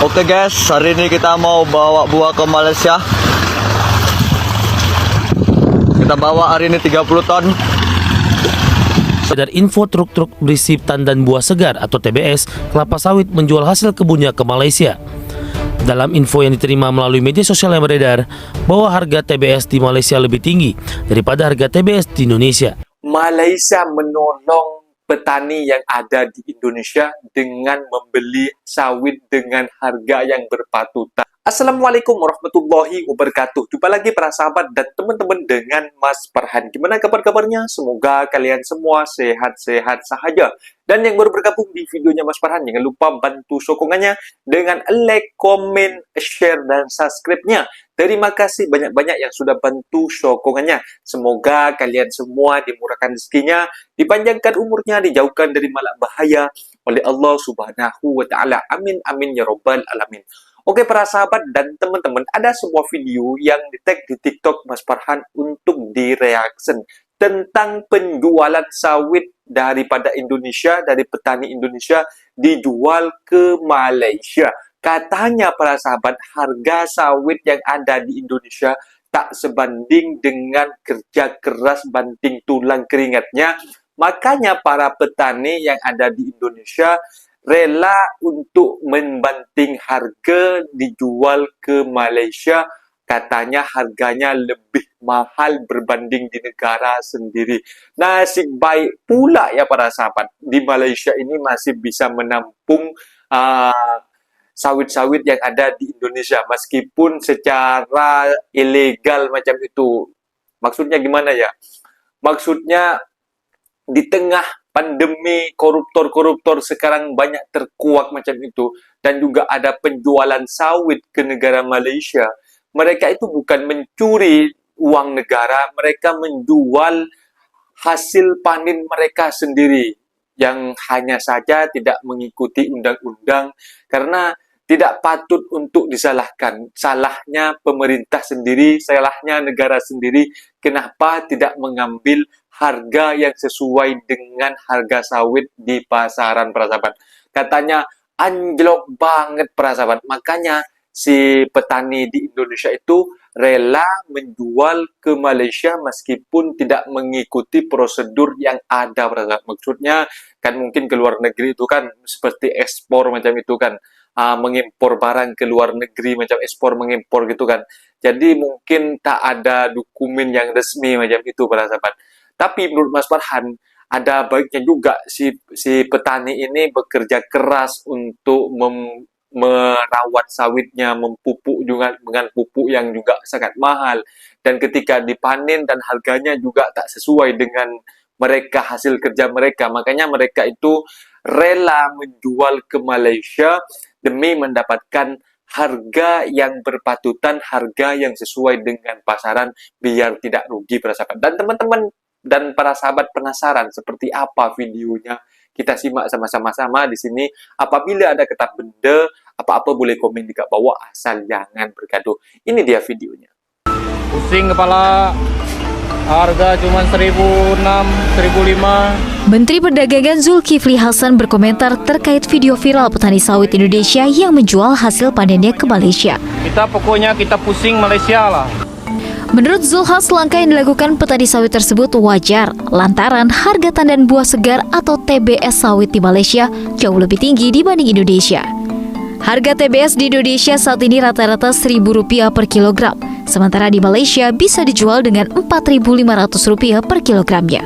Oke guys, hari ini kita mau bawa buah ke Malaysia. Kita bawa hari ini 30 ton. Dari info truk-truk berisi tandan buah segar atau TBS, kelapa sawit menjual hasil kebunnya ke Malaysia. Dalam info yang diterima melalui media sosial yang beredar, bahwa harga TBS di Malaysia lebih tinggi daripada harga TBS di Indonesia. Malaysia menolong petani yang ada di Indonesia dengan membeli sawit dengan harga yang berpatutan. Assalamualaikum warahmatullahi wabarakatuh. Jumpa lagi para sahabat dan teman-teman dengan Mas Farhan. Gimana kabar-kabarnya? Semoga kalian semua sehat-sehat sahaja. Dan yang baru bergabung di videonya Mas Farhan, jangan lupa bantu sokongannya dengan like, komen, share, dan subscribe-nya. Terima kasih banyak-banyak yang sudah bantu sokongannya. Semoga kalian semua dimurahkan rezekinya, dipanjangkan umurnya, dijauhkan dari malak bahaya oleh Allah Subhanahu wa Ta'ala. Amin, amin, ya Rabbal Alamin. Oke para sahabat dan teman-teman, ada sebuah video yang di-tag di TikTok Mas Farhan untuk di-reaction tentang penjualan sawit daripada Indonesia, dari petani Indonesia dijual ke Malaysia. Katanya para sahabat, harga sawit yang ada di Indonesia tak sebanding dengan kerja keras banting tulang keringatnya. Makanya para petani yang ada di Indonesia rela untuk membanting harga dijual ke Malaysia. Katanya harganya lebih mahal berbanding di negara sendiri. Nasib baik pula ya para sahabat, di Malaysia ini masih bisa menampung sawit-sawit yang ada di Indonesia meskipun secara ilegal macam itu. Maksudnya gimana ya? Maksudnya di tengah pandemi, koruptor-koruptor sekarang banyak terkuak macam itu, dan juga ada penjualan sawit ke negara Malaysia. Mereka itu bukan mencuri uang negara, mereka menjual hasil panen mereka sendiri yang hanya saja tidak mengikuti undang-undang, karena tidak patut untuk disalahkan. Salahnya pemerintah sendiri, salahnya negara sendiri. Kenapa tidak mengambil harga yang sesuai dengan harga sawit di pasaran para sahabat? Katanya anjlok banget para sahabat. Makanya si petani di Indonesia itu rela menjual ke Malaysia meskipun tidak mengikuti prosedur yang ada para sahabat. Maksudnya kan mungkin ke luar negeri itu kan seperti ekspor macam itu kan. Mengimpor barang ke luar negeri macam ekspor mengimpor gitu kan. Jadi mungkin tak ada dokumen yang resmi macam itu para sahabat. Tapi menurut Mas Farhan, ada baiknya juga si petani ini bekerja keras untuk merawat sawitnya, mempupuk juga dengan pupuk yang juga sangat mahal. Dan ketika dipanen dan harganya juga tak sesuai dengan mereka, hasil kerja mereka. Makanya mereka itu rela menjual ke Malaysia demi mendapatkan harga yang berpatutan, harga yang sesuai dengan pasaran, biar tidak rugi para sahabat. Dan teman-teman dan para sahabat penasaran seperti apa videonya? Kita simak sama-sama di sini. Apabila ada kata benda, apa-apa boleh komen di bawah, asal jangan bergaduh. Ini dia videonya. Pusing kepala, harga cuma 1.600, 1.500. Menteri Perdagangan Zulkifli Hasan berkomentar terkait video viral petani sawit Indonesia yang menjual hasil panennya ke Malaysia. Kita pusing Malaysia lah. Menurut Zulhas, langkah yang dilakukan petani sawit tersebut wajar lantaran harga tandan buah segar atau TBS sawit di Malaysia jauh lebih tinggi dibanding Indonesia. Harga TBS di Indonesia saat ini rata-rata Rp1.000 per kilogram, sementara di Malaysia bisa dijual dengan Rp4.500 per kilogramnya.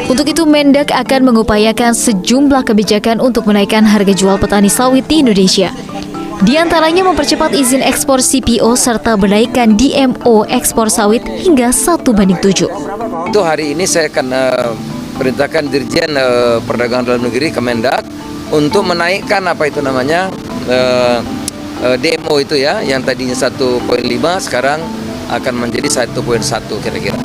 Untuk itu, Mendak akan mengupayakan sejumlah kebijakan untuk menaikkan harga jual petani sawit di Indonesia. Di antaranya mempercepat izin ekspor CPO serta menaikkan DMO ekspor sawit hingga 1:7. Itu hari ini saya akan perintahkan Dirjen Perdagangan Dalam Negeri Kemendak untuk menaikkan apa itu namanya DMO itu ya, yang tadinya 1.5 sekarang akan menjadi 1.1 kira-kira.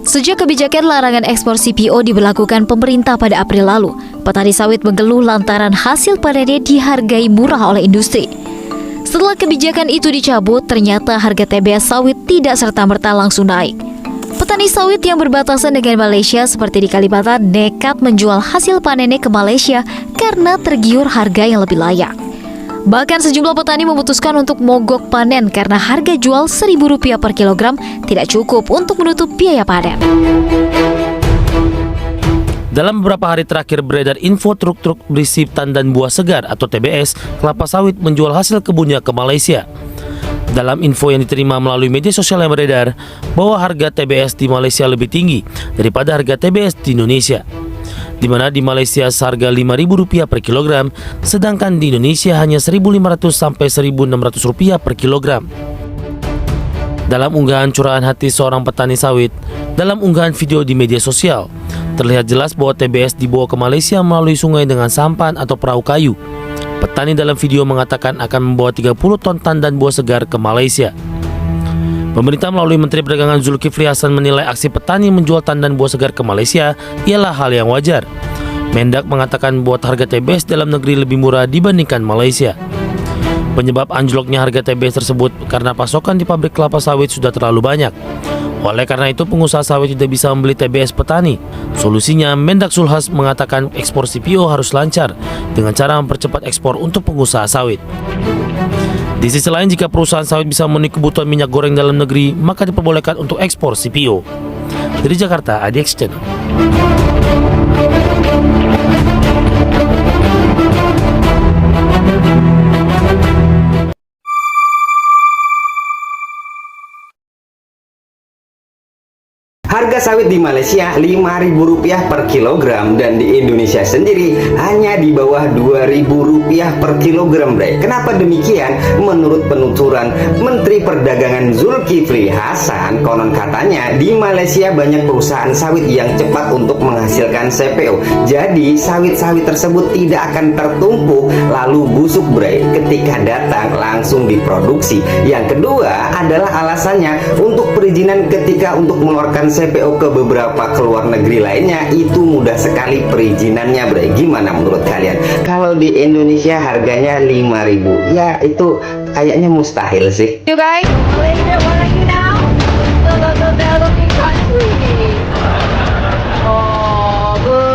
Sejak kebijakan larangan ekspor CPO diberlakukan pemerintah pada April lalu, petani sawit mengeluh lantaran hasil panennya dihargai murah oleh industri. Setelah kebijakan itu dicabut, ternyata harga TBS sawit tidak serta-merta langsung naik. Petani sawit yang berbatasan dengan Malaysia seperti di Kalimantan nekat menjual hasil panennya ke Malaysia karena tergiur harga yang lebih layak. Bahkan sejumlah petani memutuskan untuk mogok panen karena harga jual Rp1.000 per kilogram tidak cukup untuk menutup biaya panen. Dalam beberapa hari terakhir beredar info truk-truk berisi tandan buah segar atau TBS kelapa sawit menjual hasil kebunnya ke Malaysia. Dalam info yang diterima melalui media sosial yang beredar, bahwa harga TBS di Malaysia lebih tinggi daripada harga TBS di Indonesia, di mana di Malaysia seharga Rp5.000 per kilogram, sedangkan di Indonesia hanya Rp1.500 sampai Rp1.600 per kilogram. Dalam unggahan curahan hati seorang petani sawit, dalam unggahan video di media sosial, terlihat jelas bahwa TBS dibawa ke Malaysia melalui sungai dengan sampan atau perahu kayu. Petani dalam video mengatakan akan membawa 30 ton tandan buah segar ke Malaysia. Pemerintah melalui Menteri Perdagangan Zulkifli Hasan menilai aksi petani menjual tandan buah segar ke Malaysia ialah hal yang wajar. Mendak mengatakan buat harga TBS dalam negeri lebih murah dibandingkan Malaysia. Penyebab anjloknya harga TBS tersebut karena pasokan di pabrik kelapa sawit sudah terlalu banyak. Oleh karena itu pengusaha sawit tidak bisa membeli TBS petani. Solusinya Mendak Zulhas mengatakan ekspor CPO harus lancar dengan cara mempercepat ekspor untuk pengusaha sawit. Di sisi lain, jika perusahaan sawit bisa memenuhi kebutuhan minyak goreng dalam negeri, maka diperbolehkan untuk ekspor CPO. Dari Jakarta, ADX Channel. Harga sawit di Malaysia Rp5.000 per kilogram dan di Indonesia sendiri hanya di bawah Rp2.000 per kilogram, bre. Kenapa demikian? Menurut penuturan Menteri Perdagangan Zulkifli Hasan, konon katanya di Malaysia banyak perusahaan sawit yang cepat untuk menghasilkan CPO. Jadi sawit-sawit tersebut tidak akan tertumpuk lalu busuk, bre. Ketika datang langsung diproduksi. Yang kedua adalah alasannya untuk perizinan ketika untuk mengeluarkan CPO ke beberapa keluar negeri lainnya itu mudah sekali perizinannya, bre. Gimana menurut kalian? Kalau di Indonesia harganya 5.000, ya itu kayaknya mustahil sih. You guys, Malaysia wanna you now? The developing country. Oh, boo.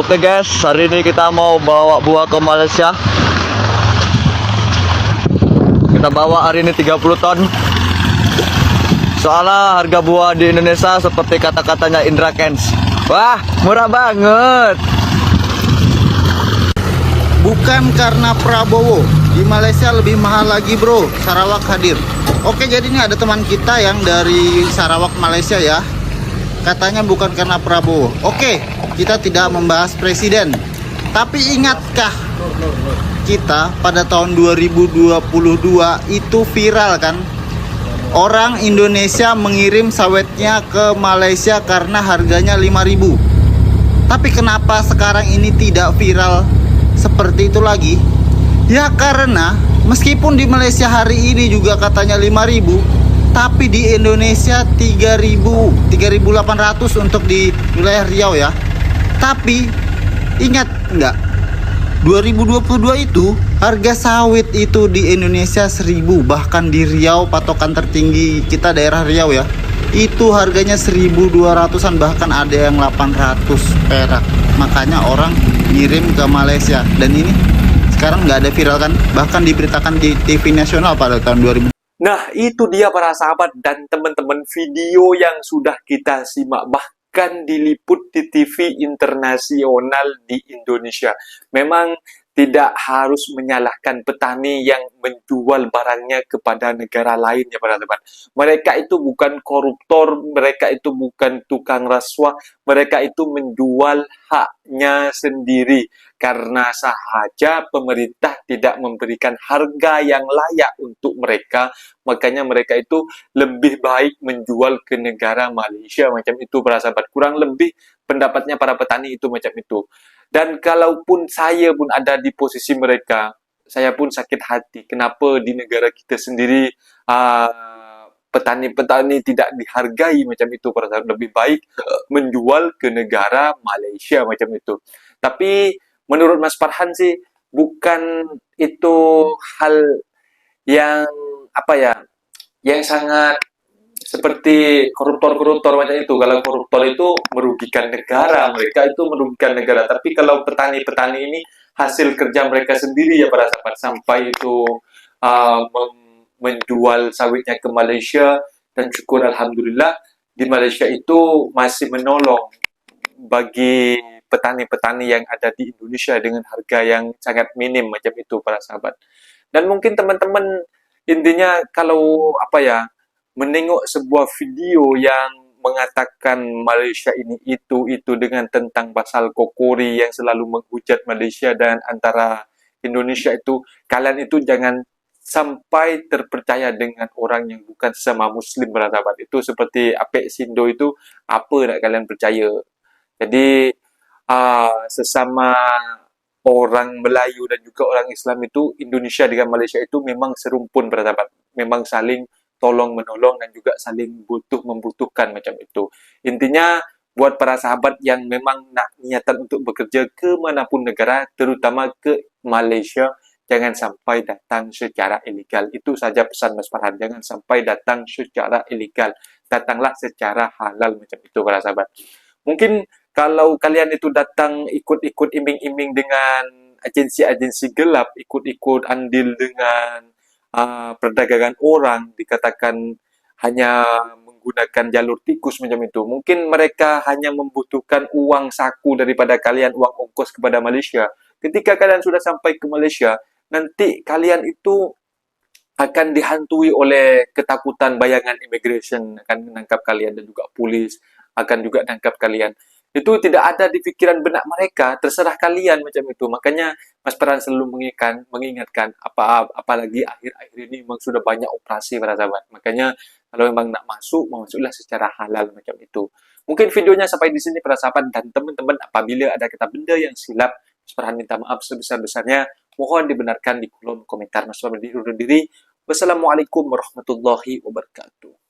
Oke guys, hari ini kita mau bawa buah ke Malaysia. Kita bawa hari ini 30 ton. Soalnya harga buah di Indonesia seperti kata-katanya Indra Kents, wah murah banget. Bukan karena Prabowo, di Malaysia lebih mahal lagi, bro. Sarawak hadir. Oke, jadi ini ada teman kita yang dari Sarawak, Malaysia ya. Katanya bukan karena Prabowo. Oke, kita tidak membahas presiden. Tapi ingatkah kita pada tahun 2022 itu viral kan? Orang Indonesia mengirim sawitnya ke Malaysia karena harganya 5.000. Tapi kenapa sekarang ini tidak viral seperti itu lagi? Ya karena meskipun di Malaysia hari ini juga katanya 5.000, tapi di Indonesia 3.800 untuk di wilayah Riau ya. Tapi ingat nggak, 2022 itu harga sawit itu di Indonesia 1.000, bahkan di Riau patokan tertinggi kita daerah Riau ya, itu harganya 1.200-an, bahkan ada yang 800 perak. Makanya orang ngirim ke Malaysia, dan ini sekarang nggak ada viral kan, bahkan diberitakan di TV nasional pada tahun 2000. Nah, itu dia para sahabat dan teman-teman video yang sudah kita simak. Bahkan diliput di TV internasional di Indonesia. Memang tidak harus menyalahkan petani yang menjual barangnya kepada negara lain ya para teman. Mereka itu bukan koruptor, mereka itu bukan tukang rasuah, mereka itu menjual haknya sendiri karena sahaja pemerintah tidak memberikan harga yang layak untuk mereka, makanya mereka itu lebih baik menjual ke negara Malaysia macam itu para sahabat. Kurang lebih pendapatnya para petani itu macam itu. Dan kalaupun saya pun ada di posisi mereka, saya pun sakit hati. Kenapa di negara kita sendiri petani-petani tidak dihargai macam itu? Lebih baik menjual ke negara Malaysia macam itu. Tapi menurut Mas Farhan sih bukan itu hal yang apa ya, yang sangat seperti koruptor-koruptor macam itu. Kalau koruptor itu merugikan negara, mereka itu merugikan negara. Tapi kalau petani-petani ini hasil kerja mereka sendiri ya para sahabat, sampai itu menjual sawitnya ke Malaysia, dan syukur alhamdulillah di Malaysia itu masih menolong bagi petani-petani yang ada di Indonesia dengan harga yang sangat minim macam itu para sahabat. Dan mungkin teman-teman intinya kalau apa ya, menengok sebuah video yang mengatakan Malaysia ini itu dengan tentang pasal Kokori yang selalu menghujat Malaysia dan antara Indonesia itu, kalian itu jangan sampai terpercaya dengan orang yang bukan sesama Muslim para sahabat. Itu seperti Apek Sindo itu, apa nak kalian percaya? Jadi sesama orang Melayu dan juga orang Islam itu, Indonesia dengan Malaysia itu memang serumpun para sahabat, memang saling tolong menolong dan juga saling membutuhkan macam itu. Intinya buat para sahabat yang memang nak niatan untuk bekerja ke manapun negara, terutama ke Malaysia, jangan sampai datang secara ilegal. Itu saja pesan Mas Farhan, jangan sampai datang secara ilegal, datanglah secara halal macam itu para sahabat. Mungkin kalau kalian itu datang ikut-ikut iming-iming dengan agensi-agensi gelap, ikut-ikut andil dengan perdagangan orang, dikatakan hanya menggunakan jalur tikus macam itu. Mungkin mereka hanya membutuhkan uang saku daripada kalian, uang ongkos kepada Malaysia. Ketika kalian sudah sampai ke Malaysia, nanti kalian itu akan dihantui oleh ketakutan, bayangan immigration akan menangkap kalian dan juga polis akan juga menangkap kalian. Itu tidak ada di pikiran benak mereka, terserah kalian macam itu. Makanya Mas Farhan selalu mengingatkan apalagi akhir-akhir ini memang sudah banyak operasi para sahabat. Makanya kalau memang nak masuklah secara halal macam itu. Mungkin videonya sampai di sini para sahabat, dan teman-teman apabila ada kata benda yang silap, Mas Farhan minta maaf sebesar-besarnya. Mohon dibenarkan di kolom komentar. Mas Farhan undur diri. Wassalamualaikum warahmatullahi wabarakatuh.